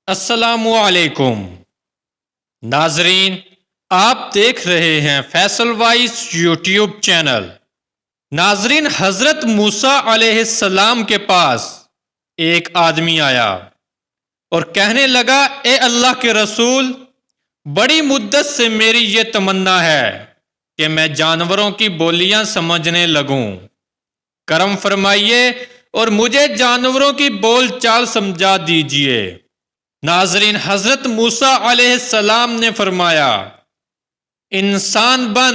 السلام علیکم ناظرین، آپ دیکھ رہے ہیں فیصل وائس یوٹیوب چینل۔ ناظرین، حضرت موسیٰ علیہ السلام کے پاس ایک آدمی آیا اور کہنے لگا، اے اللہ کے رسول، بڑی مدت سے میری یہ تمنا ہے کہ میں جانوروں کی بولیاں سمجھنے لگوں۔ کرم فرمائیے اور مجھے جانوروں کی بول چال سمجھا دیجیے۔ ناظرین، حضرت موسیٰ علیہ السلام نے فرمایا، انسان بن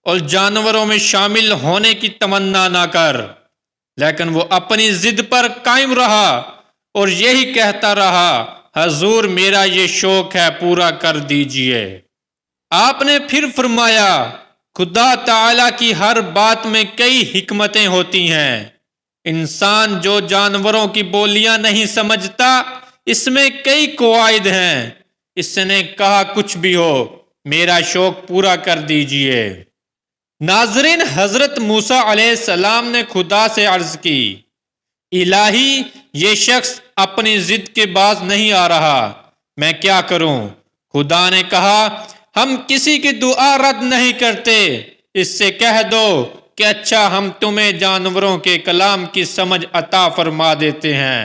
اور جانوروں میں شامل ہونے کی تمنا نہ کر، لیکن وہ اپنی ضد پر قائم رہا اور یہی کہتا رہا، حضور میرا یہ شوق ہے، پورا کر دیجئے۔ آپ نے پھر فرمایا، خدا تعالیٰ کی ہر بات میں کئی حکمتیں ہوتی ہیں۔ انسان جو جانوروں کی بولیاں نہیں سمجھتا، اس میں کئی قواعد ہیں۔ اس نے کہا، کچھ بھی ہو، میرا شوق پورا کر دیجئے۔ ناظرین، حضرت موسیٰ علیہ السلام نے خدا سے عرض کی، الہی، یہ شخص اپنی ضد کے باز نہیں آ رہا، میں کیا کروں؟ خدا نے کہا، ہم کسی کی دعا رد نہیں کرتے، اس سے کہہ دو کہ اچھا، ہم تمہیں جانوروں کے کلام کی سمجھ عطا فرما دیتے ہیں،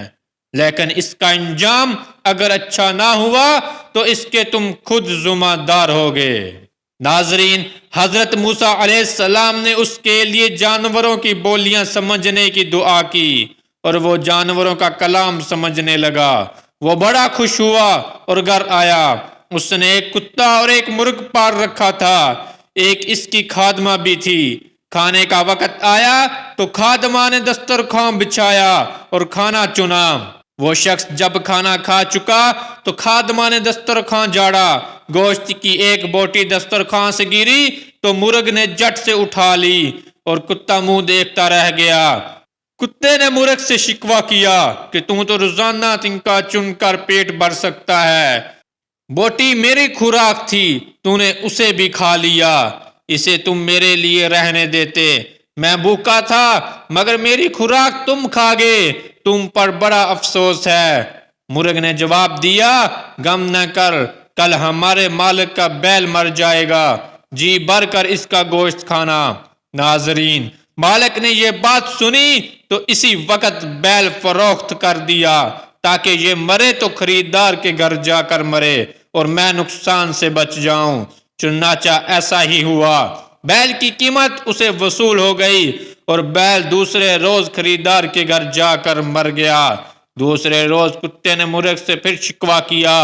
لیکن اس کا انجام اگر اچھا نہ ہوا تو اس کے تم خود ذمہ دار ہوگے۔ ناظرین، حضرت موسیٰ علیہ السلام نے اس کے لیے جانوروں کی بولیاں سمجھنے کی دعا کی اور وہ جانوروں کا کلام سمجھنے لگا۔ وہ بڑا خوش ہوا اور گھر آیا۔ اس نے ایک کتا اور ایک مرغ پال رکھا تھا، ایک اس کی خادمہ بھی تھی۔ کھانے کا وقت آیا تو خادمہ نے دسترخوان بچھایا اور کھانا چنا۔ وہ شخص جب کھانا کھا چکا تو خادمہ نے دسترخوان جھاڑا، گوشت کی ایک بوٹی دسترخوان سے گری تو مرغ نے جھٹ سے اٹھا لی اور کتا منہ دیکھتا رہ گیا۔ کتے نے مرغ سے شکوہ کیا کہ تو روزانہ تنکا چن کر پیٹ بھر سکتا ہے، بوٹی میری خوراک تھی، تو نے اسے بھی کھا لیا، اسے تم میرے لیے رہنے دیتے، میں بھوکا تھا مگر میری خوراک تم کھا گئے، تم پر بڑا افسوس ہے۔ مرغ نے جواب دیا، غم نہ کر، کل ہمارے مالک کا بیل مر جائے گا، جی بھر کر اس کا گوشت کھانا۔ ناظرین، مالک نے یہ بات سنی تو اسی وقت بیل فروخت کر دیا تاکہ یہ مرے تو خریدار کے گھر جا کر مرے اور میں نقصان سے بچ جاؤں۔ چنانچہ ایسا ہی ہوا، بیل کی قیمت اسے وصول ہو گئی اور بیل دوسرے روز خریدار کے گھر جا کر مر گیا۔ دوسرے روز کتے نے مرغ سے پھر شکوہ کیا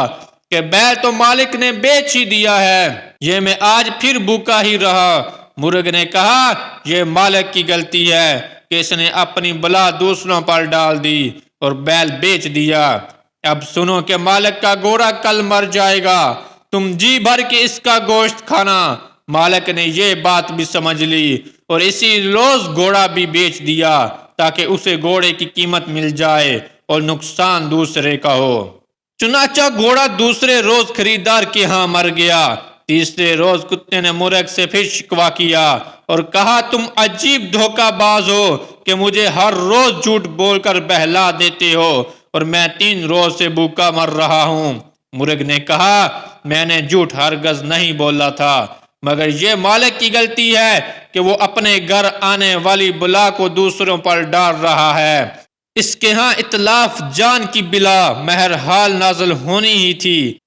کہ بیل تو مالک نے بیچ ہی دیا ہے، یہ میں آج پھر بھوکا ہی رہا۔ مرغ نے کہا، یہ مالک کی غلطی ہے کہ اس نے اپنی بلا دوسروں پر ڈال دی اور بیل بیچ دیا۔ اب سنو کہ مالک کا گھوڑا کل مر جائے گا، تم جی بھر کے اس کا گوشت کھانا۔ مالک نے یہ بات بھی سمجھ لی اور اسی روز گھوڑا بھی بیچ دیا تاکہ اسے گھوڑے کی قیمت مل جائے اور نقصان دوسرے کا ہو۔ چنانچہ گھوڑا دوسرے روز خریدار کے ہاں مر گیا۔ تیسرے روز کتے نے مرغ سے پھر شکوہ کیا اور کہا، تم عجیب دھوکہ باز ہو کہ مجھے ہر روز جھوٹ بول کر بہلا دیتے ہو اور میں 3 روز سے بھوکا مر رہا ہوں۔ مرغ نے کہا، میں نے جھوٹ ہرگز نہیں بولا تھا، مگر یہ مالک کی غلطی ہے کہ وہ اپنے گھر آنے والی بلا کو دوسروں پر ڈال رہا ہے۔ اس کے ہاں اتلاف جان کی بلا بہرحال نازل ہونی ہی تھی۔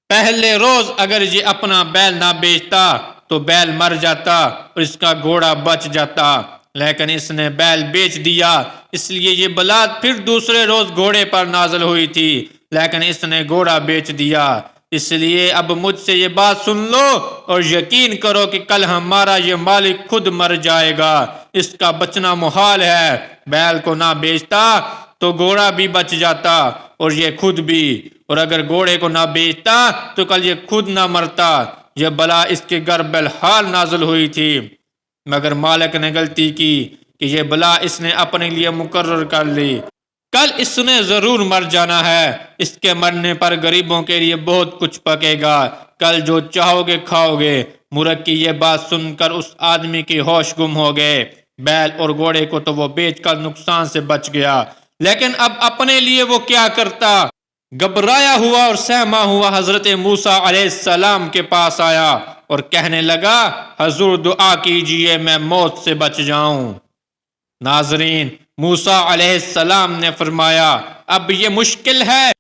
پہلے روز اگر یہ اپنا بیل نہ بیچتا تو بیل مر جاتا اور اس کا گھوڑا بچ جاتا، لیکن اس نے بیل بیچ دیا، اس لیے یہ بلا پھر دوسرے روز گھوڑے پر نازل ہوئی تھی، لیکن اس نے گھوڑا بیچ دیا۔ اس لیے اب مجھ سے یہ بات سن لو اور یقین کرو کہ کل ہمارا یہ مالک خود مر جائے گا، اس کا بچنا محال ہے۔ بیل کو نہ بیچتا تو گھوڑا بھی بچ جاتا اور یہ خود بھی، اور اگر گھوڑے کو نہ بیچتا تو کل یہ خود نہ مرتا۔ یہ بلا اس کے گھر بہرحال نازل ہوئی تھی، مگر مالک نے غلطی کی کہ یہ بلا اس نے اپنے لیے مقرر کر لی۔ کل اس نے ضرور مر جانا ہے، اس کے مرنے پر غریبوں کے لیے بہت کچھ پکے گا، کل جو چاہو گے کھاؤ گے۔ مرغ کی یہ بات سن کر اس آدمی کی ہوش گم ہو گئے۔ بیل اور گھوڑے کو تو وہ بیچ کر نقصان سے بچ گیا، لیکن اب اپنے لیے وہ کیا کرتا؟ گھبرایا ہوا اور سہما ہوا حضرت موسیٰ علیہ السلام کے پاس آیا اور کہنے لگا حضور دعا کیجئے میں موت سے بچ جاؤں۔ ناظرین، موسیٰ علیہ السلام نے فرمایا اب یہ مشکل ہے،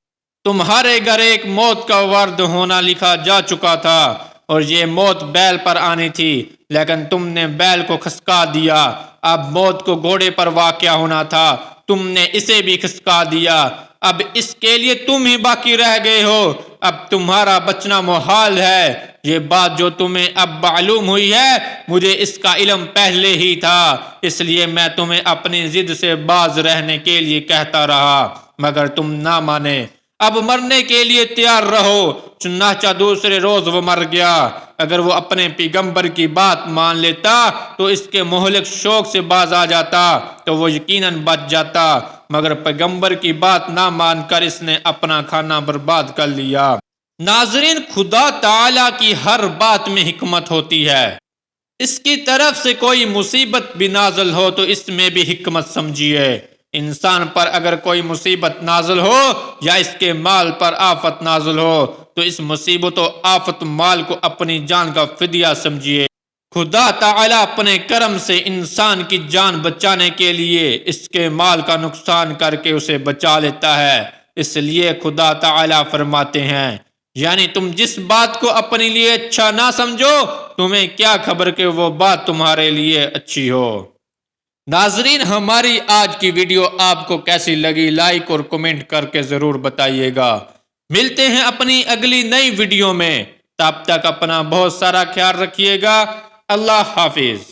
تمہارے گھر ایک موت کا ورد ہونا لکھا جا چکا تھا اور یہ موت بیل پر آنی تھی، لیکن تم نے بیل کو کھسکا دیا۔ اب موت کو گھوڑے پر واقع ہونا تھا، تم نے اسے بھی کھسکا دیا۔ اب اس کے لیے تم ہی باقی رہ گئے ہو، اب تمہارا بچنا محال ہے۔ یہ بات جو تمہیں اب معلوم ہوئی ہے مجھے اس کا علم پہلے ہی تھا، اس لیے میں تمہیں اپنی ضد سے باز رہنے کے لیے کہتا رہا، مگر تم نہ مانے۔ اب مرنے کے لیے تیار رہو۔ چنانچہ دوسرے روز وہ مر گیا۔ اگر وہ اپنے پیغمبر کی بات مان لیتا تو اس کے مہلک شوق سے باز آ جاتا تو وہ یقیناً بچ جاتا، مگر پیغمبر کی بات نہ مان کر اس نے اپنا کھانا برباد کر لیا۔ ناظرین، خدا تعالیٰ کی ہر بات میں حکمت ہوتی ہے۔ اس کی طرف سے کوئی مصیبت بھی نازل ہو تو اس میں بھی حکمت سمجھیے۔ انسان پر اگر کوئی مصیبت نازل ہو یا اس کے مال پر آفت نازل ہو تو اس مصیبت و آفت مال کو اپنی جان کا فدیہ سمجھیے۔ خدا تعالیٰ اپنے کرم سے انسان کی جان بچانے کے لیے اس کے مال کا نقصان کر کے اسے بچا لیتا ہے۔ اس لیے خدا تعالیٰ فرماتے ہیں یعنی تم جس بات کو اپنے لیے اچھا نہ سمجھو تمہیں کیا خبر کہ وہ بات تمہارے لیے اچھی ہو۔ ناظرین، ہماری آج کی ویڈیو آپ کو کیسی لگی لائک اور کمنٹ کر کے ضرور بتائیے گا۔ ملتے ہیں اپنی اگلی نئی ویڈیو میں، تب تک اپنا بہت سارا خیال رکھیے گا۔ اللہ حافظ۔